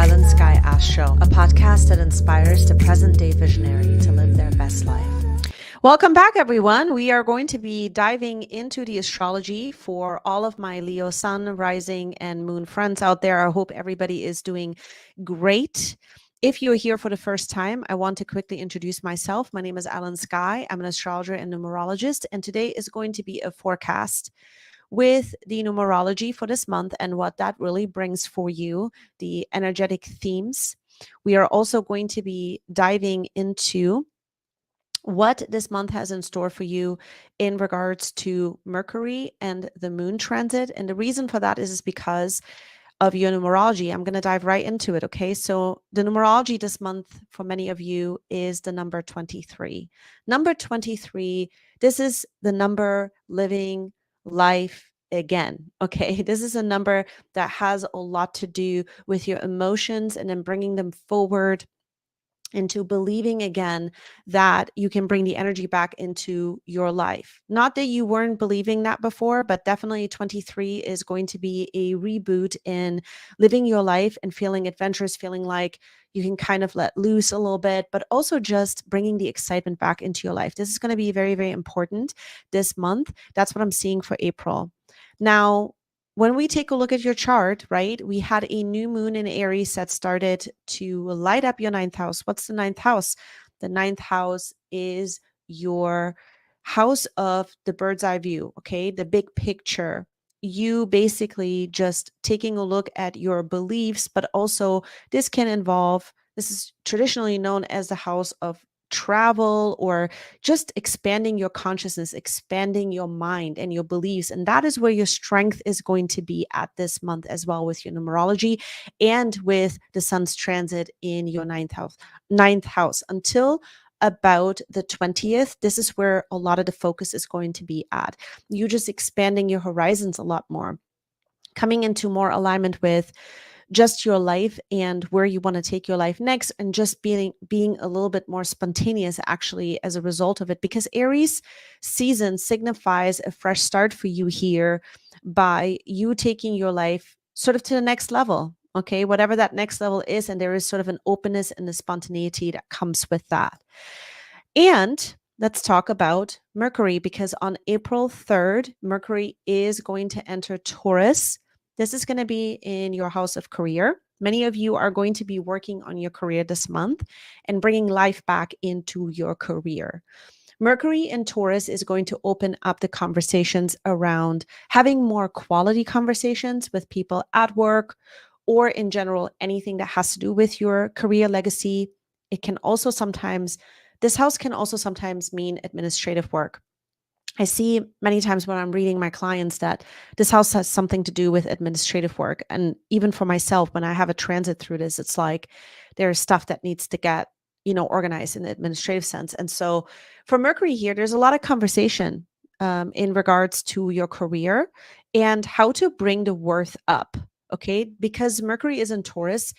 Aylin Sky Astro, a podcast that inspires the present-day visionary to live their best life. Welcome back, everyone. We are going to be diving into the astrology for all of my Leo Sun, Rising, and Moon friends out there. I hope everybody is doing great. If you're here for the first time, I want to quickly introduce myself. My name is Aylin Sky. I'm an astrologer and numerologist, and today is going to be a forecast with the numerology for this month and what that really brings for you, the energetic themes. We are also going to be diving into what this month has in store for you in regards to Mercury and the moon transit. And the reason for that is because of your numerology. I'm going to dive right into it. Okay. So the numerology this month for many of you is the number 23. Number 23, this is the number living life again. Okay. This is a number that has a lot to do with your emotions and then bringing them forward into believing again that you can bring the energy back into your life. Not that you weren't believing that before, but definitely 23 is going to be a reboot in living your life and feeling adventurous, feeling like you can kind of let loose a little bit, but also just bringing the excitement back into your life. This is going to be very, very important this month. That's what I'm seeing for April. Now, when we take a look at your chart, right, we had a new moon in Aries that started to light up your ninth house. What's the ninth house? The ninth house is your house of the bird's eye view, okay? The big picture. You basically just taking a look at your beliefs, but also this can involve, this is traditionally known as the house of travel or just expanding your consciousness, expanding your mind and your beliefs. And that is where your strength is going to be at this month as well with your numerology and with the sun's transit in your ninth house until about the 20th. This is where a lot of the focus is going to be at. You just expanding your horizons a lot more, coming into more alignment with just your life and where you want to take your life next, and just being a little bit more spontaneous actually as a result of it, because Aries season signifies a fresh start for you here by you taking your life sort of to the next level, okay, whatever that next level is, and there is sort of an openness and a spontaneity that comes with that. And let's talk about Mercury, because on April 3rd, Mercury is going to enter Taurus. This is going to be in your house of career. Many of you are going to be working on your career this month and bringing life back into your career. Mercury in Taurus is going to open up the conversations around having more quality conversations with people at work or in general, anything that has to do with your career legacy. It can also sometimes, this house can also sometimes mean administrative work. I see many times when I'm reading my clients that this house has something to do with administrative work. And even for myself, when I have a transit through this, it's like there's stuff that needs to get, organized in the administrative sense. And so for Mercury here, there's a lot of conversation in regards to your career and how to bring the worth up. Okay. Because Mercury is in Taurus,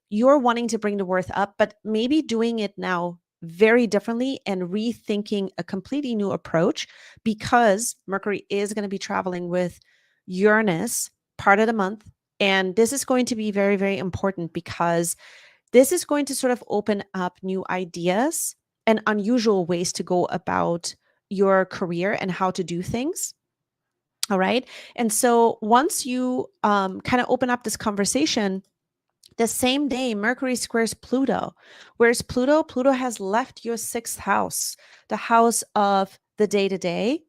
you're wanting to bring the worth up, but maybe doing it now very differently and rethinking a completely new approach, because Mercury is going to be traveling with Uranus part of the month. And this is going to be very, very important because this is going to sort of open up new ideas and unusual ways to go about your career and how to do things. All right. And so once you kind of open up this conversation, the same day, Mercury squares Pluto. Whereas Pluto has left your sixth house, the house of the day-to-day,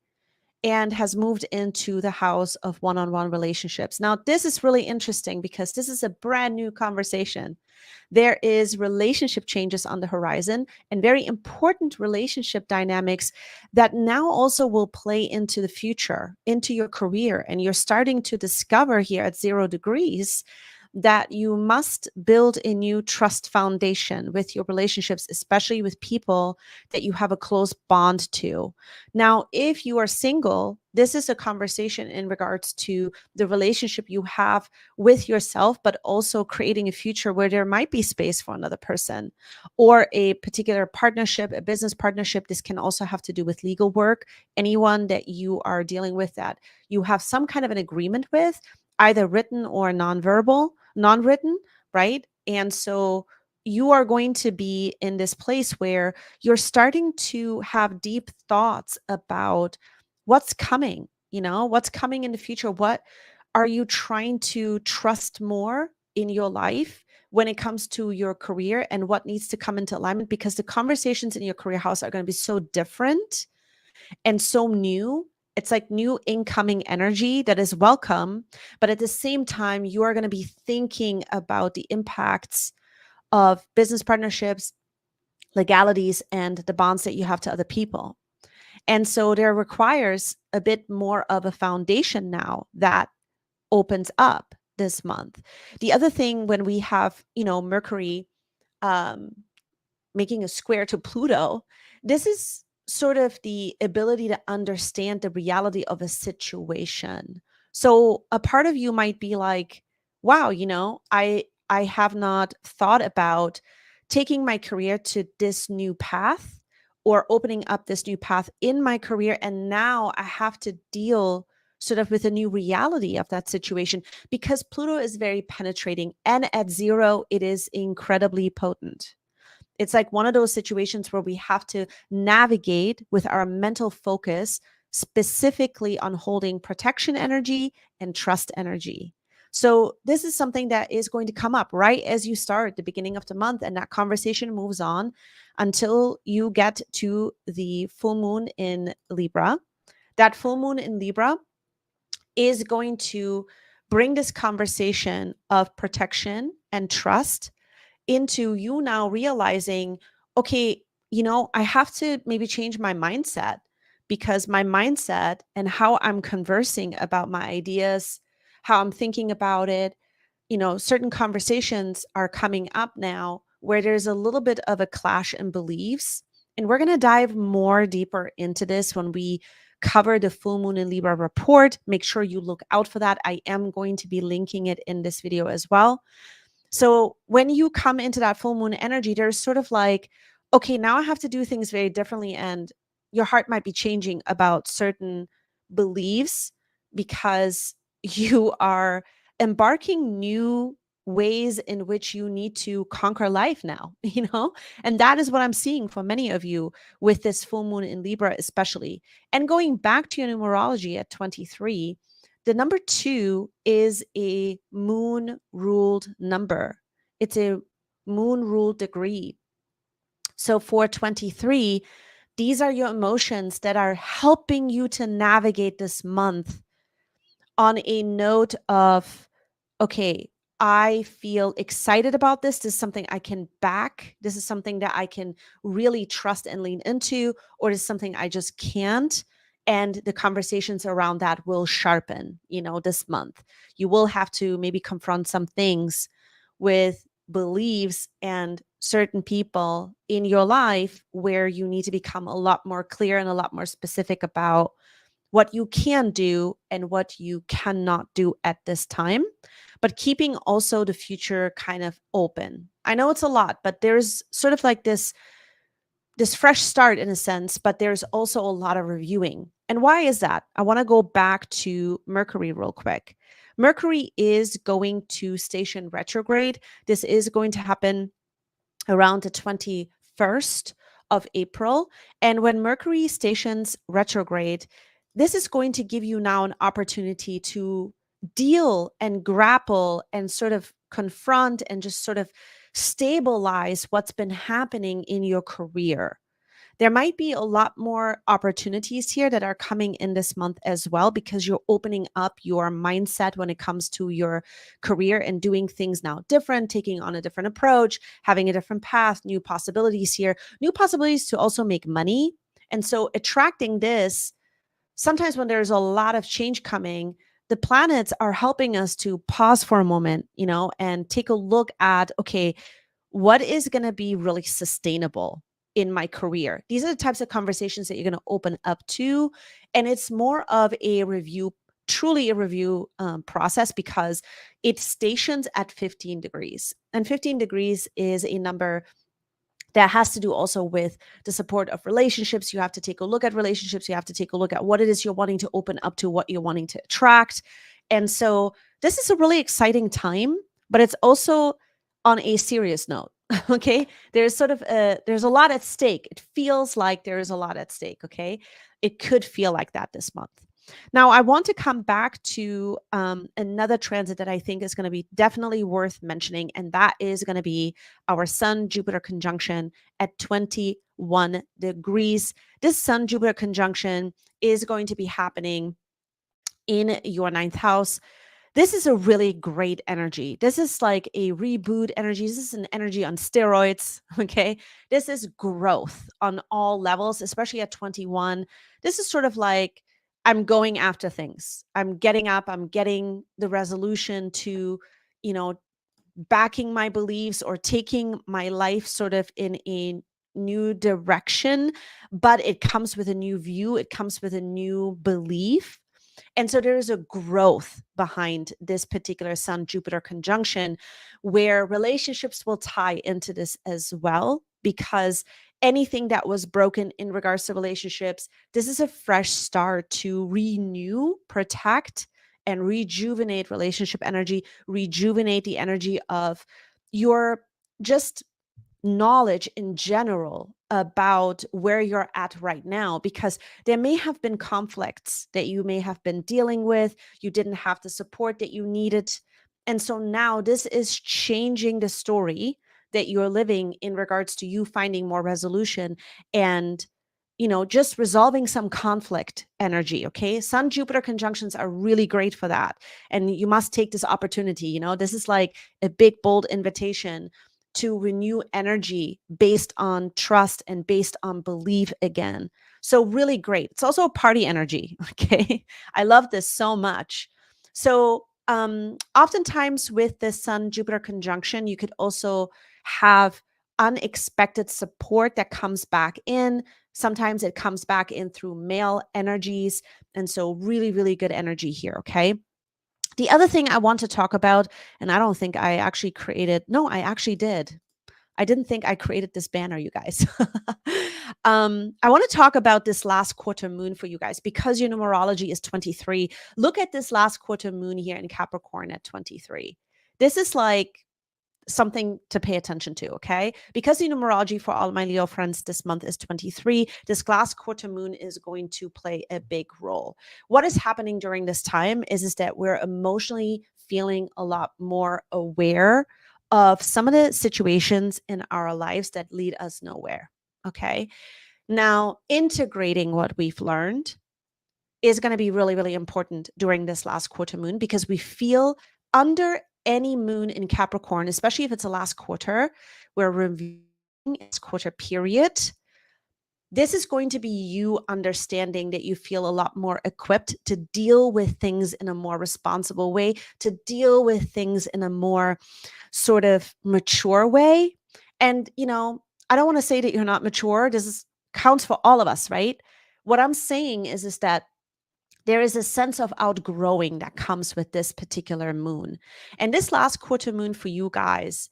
and has moved into the house of one-on-one relationships. Now, this is really interesting because this is a brand new conversation. There is relationship changes on the horizon and very important relationship dynamics that now also will play into the future, into your career. And you're starting to discover here at 0 degrees that you must build a new trust foundation with your relationships, especially with people that you have a close bond to. Now, if you are single, this is a conversation in regards to the relationship you have with yourself, but also creating a future where there might be space for another person or a particular partnership, a business partnership. This can also have to do with legal work. Anyone that you are dealing with that you have some kind of an agreement with, either written or non-written, right? And so you are going to be in this place where you're starting to have deep thoughts about what's coming, what's coming in the future. What are you trying to trust more in your life when it comes to your career, and what needs to come into alignment? Because the conversations in your career house are going to be so different and so new. It's like new incoming energy that is welcome. But at the same time, you are going to be thinking about the impacts of business partnerships, legalities, and the bonds that you have to other people. And so there requires a bit more of a foundation now that opens up this month. The other thing, when we have, Mercury um, making a square to Pluto, this is sort of the ability to understand the reality of a situation. So a part of you might be like, wow, I have not thought about taking my career to this new path, or opening up this new path in my career, and now I have to deal sort of with a new reality of that situation, because Pluto is very penetrating, and at 0 it is incredibly potent. It's like one of those situations where we have to navigate with our mental focus specifically on holding protection energy and trust energy. So this is something that is going to come up right as you start the beginning of the month, and that conversation moves on until you get to the full moon in Libra. That full moon in Libra is going to bring this conversation of protection and trust into you now realizing, okay, I have to maybe change my mindset, because my mindset and how I'm conversing about my ideas, how I'm thinking about it, certain conversations are coming up now where there's a little bit of a clash in beliefs. And we're going to dive more deeper into this when we cover the full moon in Libra report. Make sure you look out for that. I am going to be linking it in this video as well. So when you come into that full moon energy, there's sort of like, okay, now I have to do things very differently. And your heart might be changing about certain beliefs, because you are embarking new ways in which you need to conquer life now, and that is what I'm seeing for many of you with this full moon in Libra, especially. And going back to your numerology at 23, the number 2 is a moon ruled number. It's a moon ruled degree. So for 23, these are your emotions that are helping you to navigate this month on a note of, okay, I feel excited about this. This is something I can back. This is something that I can really trust and lean into, or this is something I just can't. And the conversations around that will sharpen, this month. You will have to maybe confront some things with beliefs and certain people in your life where you need to become a lot more clear and a lot more specific about what you can do and what you cannot do at this time, but keeping also the future kind of open. I know it's a lot, but there's sort of like this fresh start in a sense, but there's also a lot of reviewing. And why is that? I want to go back to Mercury real quick. Mercury is going to station retrograde. This is going to happen around the 21st of April. And when Mercury stations retrograde, this is going to give you now an opportunity to deal and grapple and sort of confront and just sort of stabilize what's been happening in your career. There might be a lot more opportunities here that are coming in this month as well, because you're opening up your mindset when it comes to your career and doing things now different, taking on a different approach, having a different path, new possibilities here, new possibilities to also make money. And so attracting this, sometimes when there's a lot of change coming, the planets are helping us to pause for a moment, and take a look at, okay, what is going to be really sustainable in my career? These are the types of conversations that you're going to open up to. And it's more of a review, truly a review process, because it stations at 15 degrees. And 15 degrees is a number that has to do also with the support of relationships. You have to take a look at relationships. You have to take a look at what it is you're wanting to open up to, what you're wanting to attract. And so this is a really exciting time, but it's also on a serious note. Okay, there's sort of there's a lot at stake. It feels like there is a lot at stake. Okay, it could feel like that this month. Now, I want to come back to another transit that I think is going to be definitely worth mentioning, and that is going to be our Sun Jupiter conjunction at 21 degrees. This Sun Jupiter conjunction is going to be happening in your ninth house. This is a really great energy. This is like a reboot energy. This is an energy on steroids. Okay. This is growth on all levels, especially at 21. This is sort of like I'm going after things. I'm getting up. I'm getting the resolution to, you know, backing my beliefs or taking my life sort of in a new direction, but it comes with a new view. It comes with a new belief. And so there is a growth behind this particular Sun Jupiter conjunction where relationships will tie into this as well, because anything that was broken in regards to relationships, this is a fresh start to renew, protect, and rejuvenate relationship energy, rejuvenate the energy of your just knowledge in general about where you're at right now, because there may have been conflicts that you may have been dealing with. You didn't have the support that you needed. And so now this is changing the story that you're living in regards to you finding more resolution and, you know, just resolving some conflict energy. Okay. Sun Jupiter conjunctions are really great for that. And you must take this opportunity. You know, this is like a big, bold invitation to renew energy based on trust and based on belief again. So really great. It's also a party energy. Okay. I love this so much. So oftentimes with the Sun Jupiter conjunction, you could also have unexpected support that comes back in. Sometimes it comes back in through male energies. And so really, really good energy here. Okay. The other thing I want to talk about, and I don't think I actually created, no, I actually did. I didn't think I created this banner, you guys. I want to talk about this last quarter moon for you guys because your numerology is 23. Look at this last quarter moon here in Capricorn at 23. This is like something to pay attention to, okay? Because the numerology for all my Leo friends this month is 23, this last quarter moon is going to play a big role. What is happening during this time is that we're emotionally feeling a lot more aware of some of the situations in our lives that lead us nowhere, okay? Now, integrating what we've learned is going to be really, really important during this last quarter moon because we feel under any moon in Capricorn, especially if it's the last quarter, we're reviewing its quarter period. This is going to be you understanding that you feel a lot more equipped to deal with things in a more responsible way, to deal with things in a more sort of mature way. And, you know, I don't want to say that you're not mature. Counts for all of us, right? What I'm saying is that there is a sense of outgrowing that comes with this particular moon. And this last quarter moon for you guys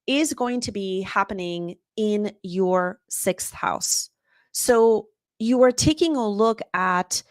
is going to be happening in your sixth house. So you are taking a look at,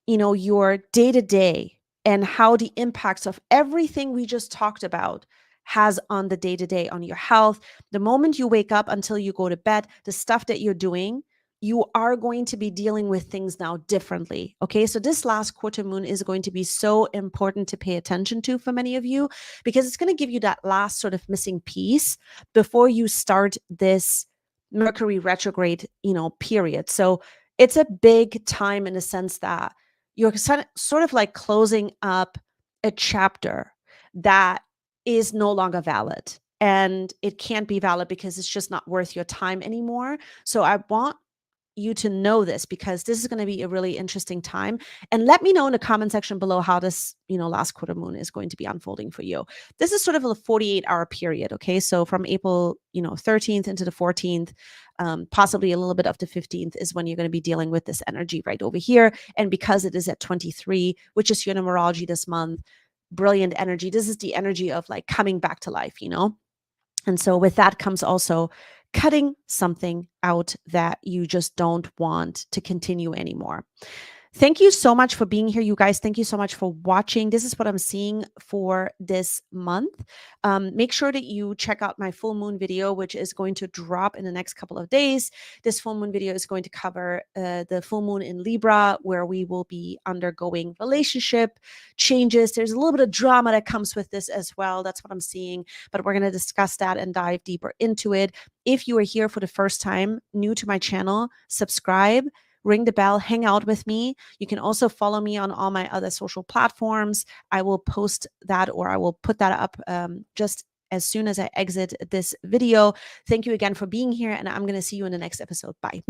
you know, your day to day and how the impacts of everything we just talked about has on the day to day, on your health. The moment you wake up until you go to bed, the stuff that you're doing, you are going to be dealing with things now differently. Okay. So this last quarter moon is going to be so important to pay attention to for many of you because it's going to give you that last sort of missing piece before you start this Mercury retrograde, you know, period. So it's a big time in the sense that you're sort of like closing up a chapter that is no longer valid. And it can't be valid because it's just not worth your time anymore. So I want you to know this because this is going to be a really interesting time. And let me know in the comment section below how this, you know, last quarter moon is going to be unfolding for you. This is sort of a 48-hour period. Okay. So from April, you know, 13th into the 14th, possibly a little bit of the 15th is when you're going to be dealing with this energy right over here. And because it is at 23, which is your numerology this month, brilliant energy. This is the energy of like coming back to life, you know? And so with that comes also cutting something out that you just don't want to continue anymore. Thank you so much for being here, you guys. Thank you so much for watching. This is what I'm seeing for this month. Make sure that you check out my full moon video, which is going to drop in the next couple of days. This full moon video is going to cover the full moon in Libra, where we will be undergoing relationship changes. There's a little bit of drama that comes with this as well. That's what I'm seeing, but we're going to discuss that and dive deeper into it. If you are here for the first time, new to my channel, subscribe, ring the bell, hang out with me. You can also follow me on all my other social platforms. I will post that, or I will put that up just as soon as I exit this video. Thank you again for being here, and I'm going to see you in the next episode. Bye.